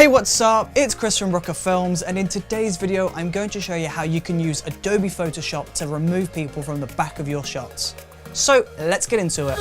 Hey, what's up? It's Chris from Brooker Films, and in today's video I'm going to show you how you can use Adobe Photoshop to remove people from the back of your shots. So let's get into it.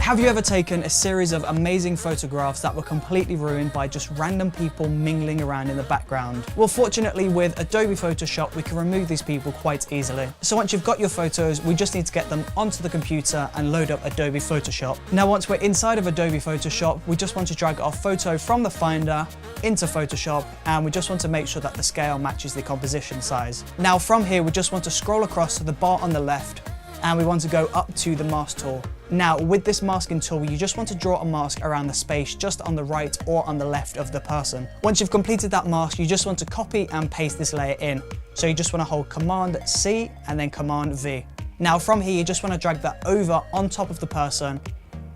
Have you ever taken a series of amazing photographs that were completely ruined by just random people mingling around in the background? Well, fortunately with Adobe Photoshop, we can remove these people quite easily. So once you've got your photos, we just need to get them onto the computer and load up Adobe Photoshop. Now, once we're inside of Adobe Photoshop, we just want to drag our photo from the Finder into Photoshop, and we just want to make sure that the scale matches the composition size. Now from here, we just want to scroll across to the bar on the left, and we want to go up to the mask tool. Now with this masking tool, you just want to draw a mask around the space just on the right or on the left of the person. Once you've completed that mask, you just want to copy and paste this layer in. So you just want to hold Command C and then Command V. Now from here, you just want to drag that over on top of the person.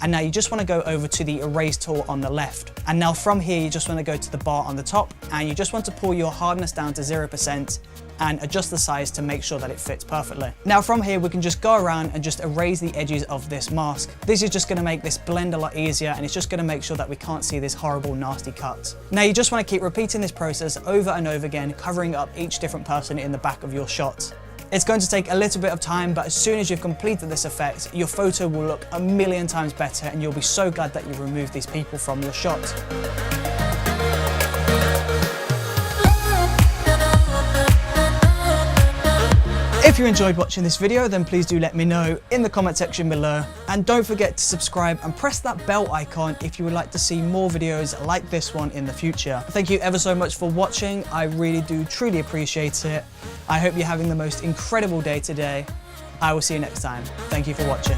And now you just want to go over to the erase tool on the left. And now from here, you just want to go to the bar on the top, and you just want to pull your hardness down to 0% and adjust the size to make sure that it fits perfectly. Now from here, we can just go around and just erase the edges of this mask. This is just going to make this blend a lot easier, and it's just going to make sure that we can't see this horrible, nasty cut. Now you just want to keep repeating this process over and over again, covering up each different person in the back of your shot. It's going to take a little bit of time, but as soon as you've completed this effect, your photo will look a million times better, and you'll be so glad that you removed these people from your shot. If you enjoyed watching this video, then please do let me know in the comment section below. And don't forget to subscribe and press that bell icon if you would like to see more videos like this one in the future. Thank you ever so much for watching. I really do truly appreciate it. I hope you're having the most incredible day today. I will see you next time. Thank you for watching.